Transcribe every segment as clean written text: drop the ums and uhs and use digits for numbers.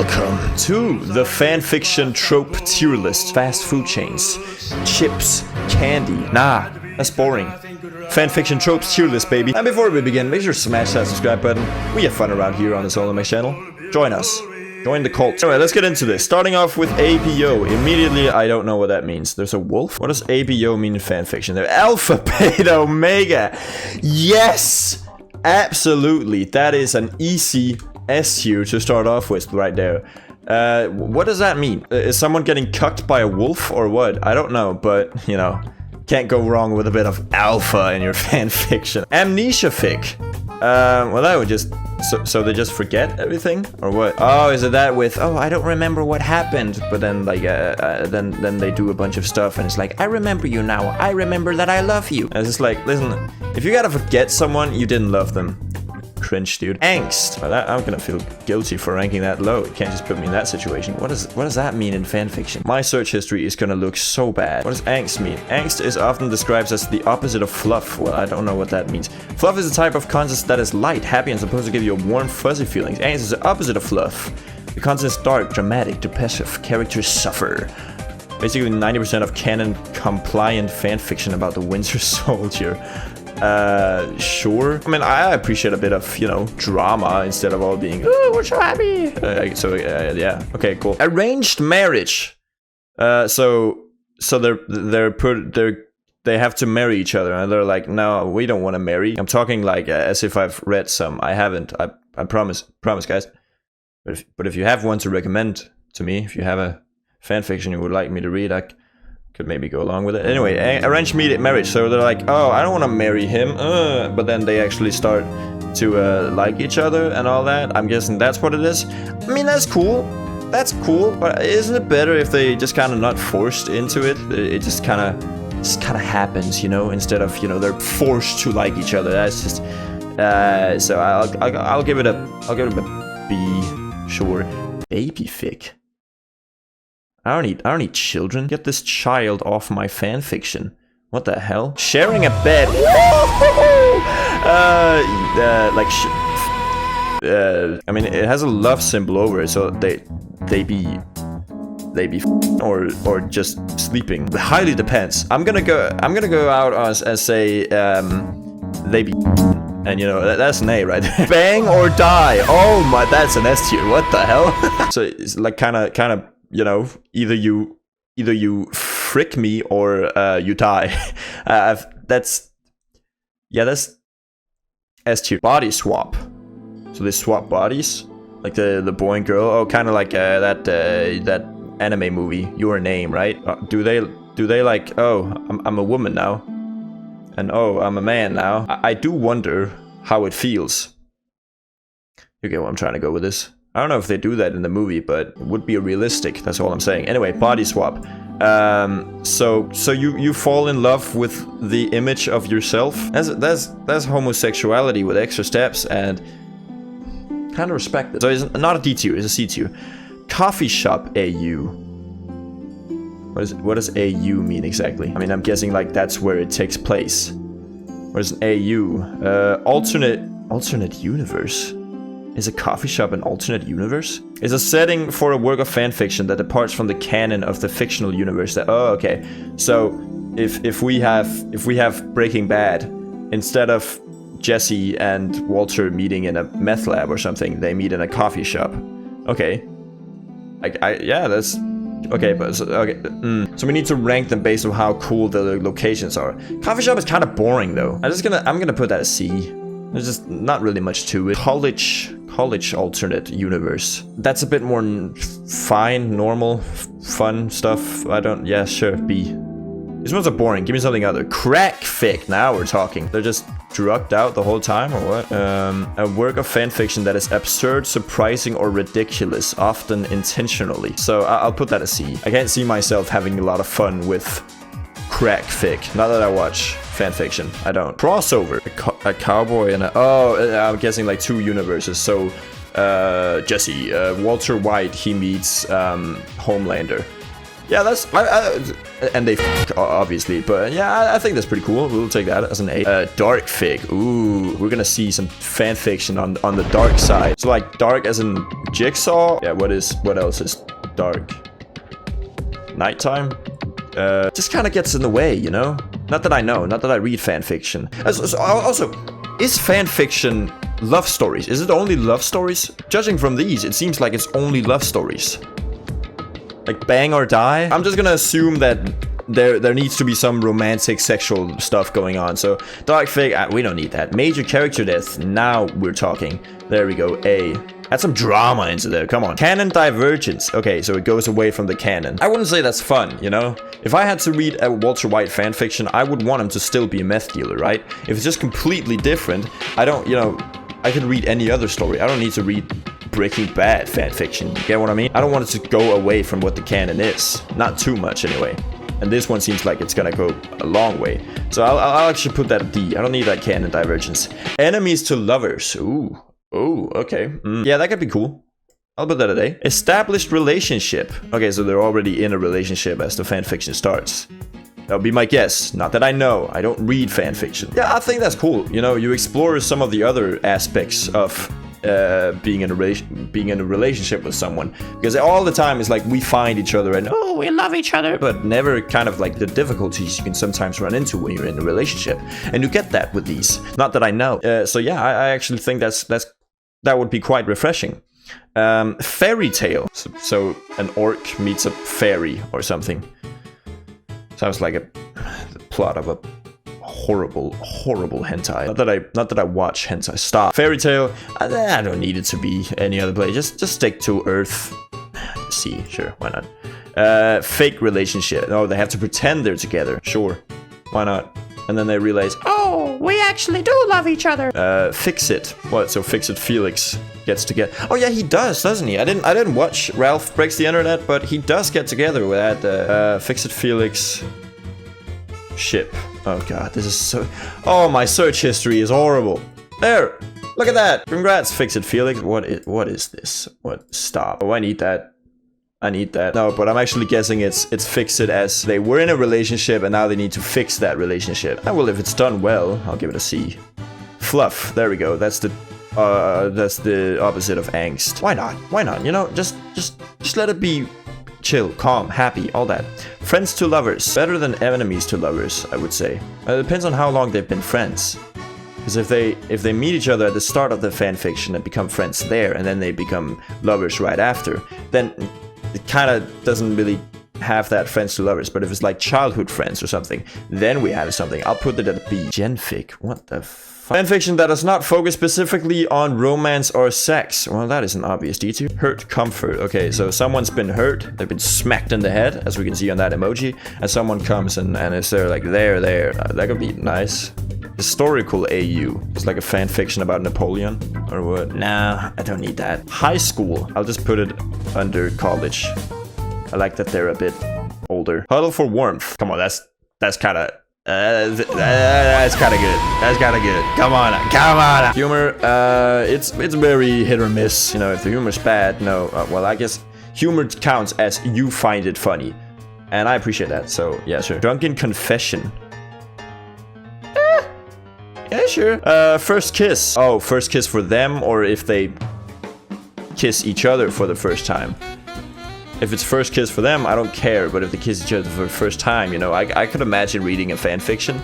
Welcome to the fanfiction trope tier list. Fast food chains, chips, candy. Nah, that's boring. Fanfiction tropes tier list, baby. And before we begin, make sure to smash that subscribe button. We have fun around here on the Solomax channel. Join us. Join the cult. Alright, let's get into this. Starting off with ABO. Immediately, I don't know what that means. There's a wolf? What does ABO mean in fanfiction? They're Alpha, Beta, Omega. Yes! Absolutely. That is an easy S tier to start off with right there. What does that mean? Is someone getting cucked by a wolf or what? I don't know, but, you know, can't go wrong with a bit of alpha in your fanfiction. Amnesia fic. Well, that would just... So they just forget everything? Or what? Oh, is it that with, oh, I don't remember what happened, but then, like, then they do a bunch of stuff, and it's like, I remember you now. I remember that I love you. And it's just like, listen, if you gotta forget someone, you didn't love them. Cringe, dude. Angst. Well, I'm gonna feel guilty for ranking that low. You can't just put me in that situation. What does that mean in fanfiction? My search history is gonna look so bad. What does angst mean? Angst is often described as the opposite of fluff. Well, I don't know what that means. Fluff is a type of content that is light, happy, and supposed to give you a warm, fuzzy feelings. Angst is the opposite of fluff. The content is dark, dramatic, depressive. Characters suffer. Basically, 90% of canon-compliant fanfiction about the Winter Soldier. Sure. I mean, I appreciate a bit of, you know, drama instead of all being, oh, we're so happy. Yeah. Okay, cool. Arranged marriage. So they have to marry each other, and they're like, no, we don't want to marry. I'm talking like as if I've read some. I haven't. I promise, guys. But if you have one to recommend to me, if you have a fanfiction you would like me to read, I could maybe go along with it. Anyway, arranged marriage. So they're like, oh, I don't want to marry him. But then they actually start to like each other and all that. I'm guessing that's what it is. I mean, that's cool. That's cool. But isn't it better if they just kind of not forced into it? It just kind of happens, you know, instead of, you know, they're forced to like each other. That's just so I'll give it a B. Sure. Baby fic. I don't need children. Get this child off my fanfiction. What the hell? Sharing a bed. I mean, it has a love symbol over it, so they be or just sleeping. It highly depends. I'm gonna go out as say they be, and you know that's an A right there. Bang or die. Oh my, that's an S tier. What the hell? So it's like kind of. You know, either you frick me or you die. That's S tier. Body swap. So they swap bodies, like the boy and girl. Oh, kind of like that anime movie, Your Name, right? Do they like? Oh, I'm a woman now, and oh, I'm a man now. I do wonder how it feels. You get what I'm trying to go with this. I don't know if they do that in the movie, but it would be realistic. That's all I'm saying. Anyway, body swap. So you fall in love with the image of yourself. That's homosexuality with extra steps, and kind of respect it. So it's not a D tier, it's a C tier. Coffee shop AU. What does AU mean exactly? I mean, I'm guessing like that's where it takes place. What is an AU? Alternate universe. Is a coffee shop an alternate universe? Is a setting for a work of fanfiction that departs from the canon of the fictional universe. Oh, okay. So if we have Breaking Bad, instead of Jesse and Walter meeting in a meth lab or something, they meet in a coffee shop. Okay. Yeah, that's okay. But okay. So we need to rank them based on how cool the locations are. Coffee shop is kind of boring though. I'm gonna put that as C. There's just not really much to it. College alternate universe. That's a bit more fine, normal, fun stuff. Yeah, sure, B. These ones are boring. Give me something other. Crack fic. Now we're talking. They're just drugged out the whole time, or what? A work of fanfiction that is absurd, surprising, or ridiculous, often intentionally. So I'll put that as C. I can't see myself having a lot of fun with crack fic. Not that I watch fanfiction. I don't. Crossover. A cowboy and I'm guessing like two universes. So Jesse, Walter White, he meets Homelander. Yeah, that's... and they obviously, but yeah, I think that's pretty cool. We'll take that as an A. Dark Fig. Ooh, we're gonna see some fan fiction on the dark side. So like dark as in Jigsaw? Yeah, what else is dark? Nighttime? Just kind of gets in the way, you know? Not that I know, not that I read fan fiction. Also, is fan fiction love stories? Is it only love stories? Judging from these, it seems like it's only love stories. Like bang or die? I'm just gonna assume that there needs to be some romantic sexual stuff going on. So Dark Fig, we don't need that. Major character death, now we're talking. There we go, A. Add some drama into there, come on. Canon divergence. Okay, so it goes away from the canon. I wouldn't say that's fun, you know? If I had to read a Walter White fanfiction, I would want him to still be a meth dealer, right? If it's just completely different, I don't, you know, I could read any other story. I don't need to read Breaking Bad fanfiction. You get what I mean? I don't want it to go away from what the canon is. Not too much, anyway. And this one seems like it's gonna go a long way. So I'll actually put that at D. I don't need that canon divergence. Enemies to lovers. Ooh. Oh, okay. Yeah, that could be cool. I'll put that at A. Established relationship. Okay, so they're already in a relationship as the fanfiction starts. That would be my guess. Not that I know. I don't read fanfiction. Yeah, I think that's cool. You know, you explore some of the other aspects of being in a relationship with someone, because all the time it's like we find each other and oh, we love each other, but never kind of like the difficulties you can sometimes run into when you're in a relationship, and you get that with these. Not that I know. So yeah, I actually think that would be quite refreshing. Fairy tale. So an orc meets a fairy or something. Sounds like the plot of a horrible hentai. Not that I watch hentai. Stop. Fairy tale. I don't need it to be any other place. Just stick to Earth. Sea. Sure. Why not? Fake relationship. Oh, they have to pretend they're together. Sure. Why not? And then they realize, oh, we actually do love each other. Fix it. What? So Fix It Felix gets together. Oh yeah, he does, doesn't he? I didn't watch Ralph Breaks the Internet, but he does get together with that Fix It Felix ship. Oh god, this is so... Oh, my search history is horrible. There! Look at that! Congrats, Fix It Felix. What is this? What? Stop. Oh, I need that. I need that. No, but I'm actually guessing it's Fix It as they were in a relationship and now they need to fix that relationship. Well, if it's done well, I'll give it a C. Fluff. There we go. That's the opposite of angst. Why not? Why not? You know, just let it be chill, calm, happy, all that. Friends to lovers. Better than enemies to lovers, I would say. It depends on how long they've been friends. Because if they meet each other at the start of the fanfiction and become friends there, and then they become lovers right after, then it kind of doesn't really have that friends to lovers. But if it's like childhood friends or something, then we have something. I'll put it at B. Genfic. What the fuck? Fanfiction that does not focus specifically on romance or sex. Well, that is an obvious detail. Hurt comfort. Okay, so someone's been hurt. They've been smacked in the head, as we can see on that emoji. And someone comes and it's there like, there. That could be nice. Historical AU. It's like a fan fiction about Napoleon or what? Nah, I don't need that. High school. I'll just put it under college. I like that they're a bit older. Huddle for warmth. Come on, that's kind of that's kind of good. That's kind of good. Come on. Humor. It's very hit or miss. You know, if the humor's bad, no. Well, I guess humor counts as you find it funny, and I appreciate that. So yeah, sure. Drunken confession. Yeah, sure. First kiss. Oh, first kiss for them, or if they kiss each other for the first time. If it's first kiss for them, I don't care. But if they kiss each other for the first time, you know, I could imagine reading a fan fiction,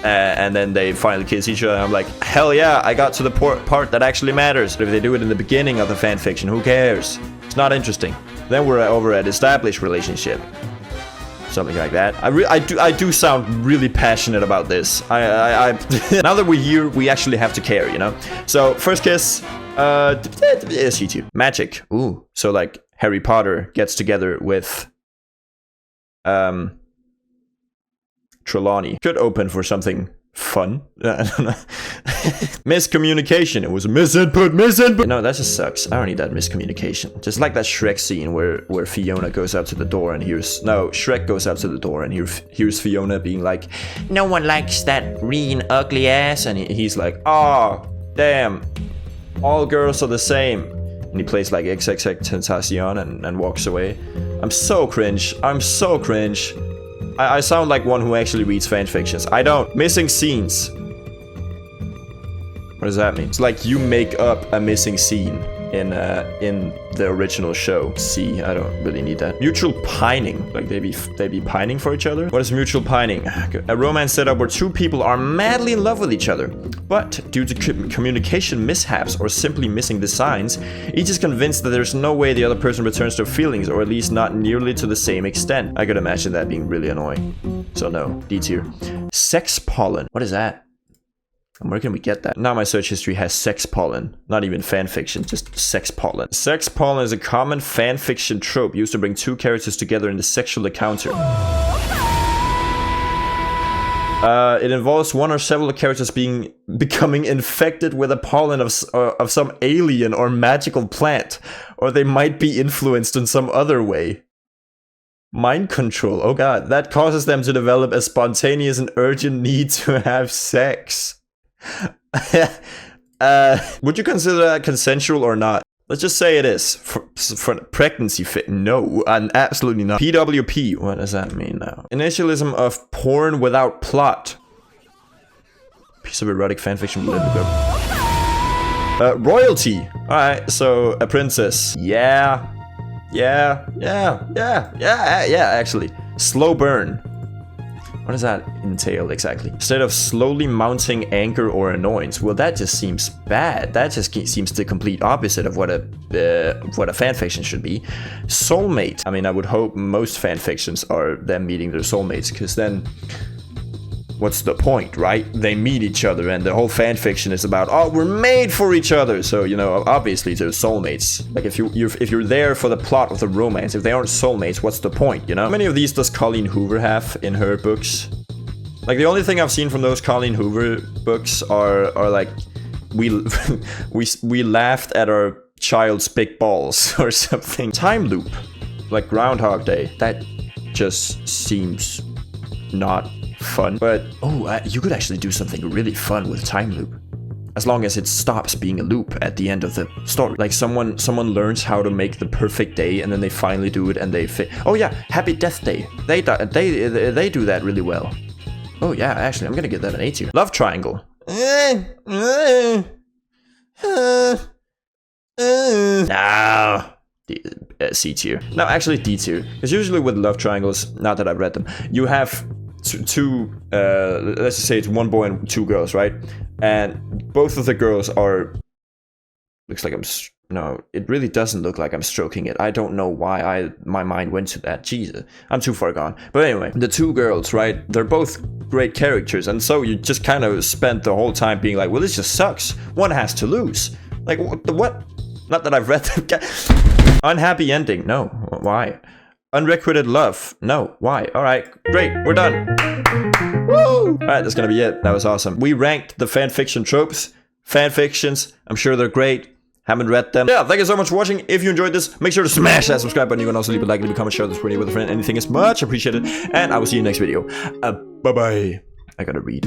and then they finally kiss each other. And I'm like, hell yeah, I got to the part that actually matters. But if they do it in the beginning of the fan fiction, who cares? It's not interesting. Then we're over at established relationship. Something like that. I do sound really passionate about this. Now that we're here, we actually have to care, you know. So first kiss, C2. Magic. Ooh. So like Harry Potter gets together with Trelawney. Could open for something fun. I don't know. Miscommunication. It was misinput. No, that just sucks. I don't need that miscommunication. Just like that Shrek scene where Fiona goes up to the door and Shrek goes up to the door and hears Fiona being like, no one likes that green ugly ass, and he's like, oh damn, all girls are the same. And he plays like XXXTentacion and walks away. I'm so cringe. I'm so cringe. I sound like one who actually reads fanfictions. I don't. Missing scenes. What does that mean? It's like you make up a missing scene in the original show. See, I don't really need that. Mutual pining. Like they be pining for each other? What is mutual pining? A romance setup where two people are madly in love with each other. But due to communication mishaps or simply missing the signs, each is convinced that there's no way the other person returns their feelings, or at least not nearly to the same extent. I could imagine that being really annoying. So no, D tier. Sex pollen. What is that? And where can we get that? Now my search history has sex pollen. Not even fanfiction, just sex pollen. Sex pollen is a common fanfiction trope used to bring two characters together in the sexual encounter. It involves one or several characters becoming infected with a pollen of some alien or magical plant, or they might be influenced in some other way. Mind control, oh god, that causes them to develop a spontaneous and urgent need to have sex. Would you consider that consensual or not? Let's just say it is. For pregnancy fit? No, absolutely not. PWP, what does that mean now? Initialism of porn without plot. Piece of erotic fanfiction. Royalty. Alright, so a princess. Yeah, actually. Slow burn. What does that entail exactly? Instead of slowly mounting anger or annoyance, well, that just seems bad. That just seems the complete opposite of what a fanfiction should be. Soulmate. I mean, I would hope most fanfictions are them meeting their soulmates, because then what's the point, right? They meet each other, and the whole fanfiction is about, oh, we're made for each other. So, you know, obviously they're soulmates. Like if you're there for the plot of the romance, if they aren't soulmates, what's the point, you know? How many of these does Colleen Hoover have in her books? Like the only thing I've seen from those Colleen Hoover books are like we laughed at our child's big balls or something. Time loop, like Groundhog Day. That just seems not fun. But you could actually do something really fun with time loop, as long as it stops being a loop at the end of the story. Like someone learns how to make the perfect day, and then they finally do it, and they fit. Oh yeah, Happy Death Day. They do that really well. Oh yeah, actually, I'm gonna get that an A tier. Love triangle. No. C tier. No, actually D tier. Because usually with love triangles, not that I've read them, you have two let's just say it's one boy and two girls, right? And both of the girls are, looks like no, it really doesn't look like I'm stroking it. I don't know why my mind went to that. Jesus, I'm too far gone. But anyway, the two girls, right? They're both great characters, and so you just kind of spent the whole time being like, well, this just sucks. One has to lose. Like what? Not that I've read them. Unhappy ending. No, why? Unrequited love. No. Why? Alright, great. We're done. Woo! Alright, that's gonna be it. That was awesome. We ranked the fanfiction tropes. Fanfictions. I'm sure they're great. Haven't read them. Yeah, thank you so much for watching. If you enjoyed this, make sure to smash that subscribe button. You can also leave a like, leave a comment, share this video with a friend. Anything is much appreciated. And I will see you next video. Bye-bye. I gotta read.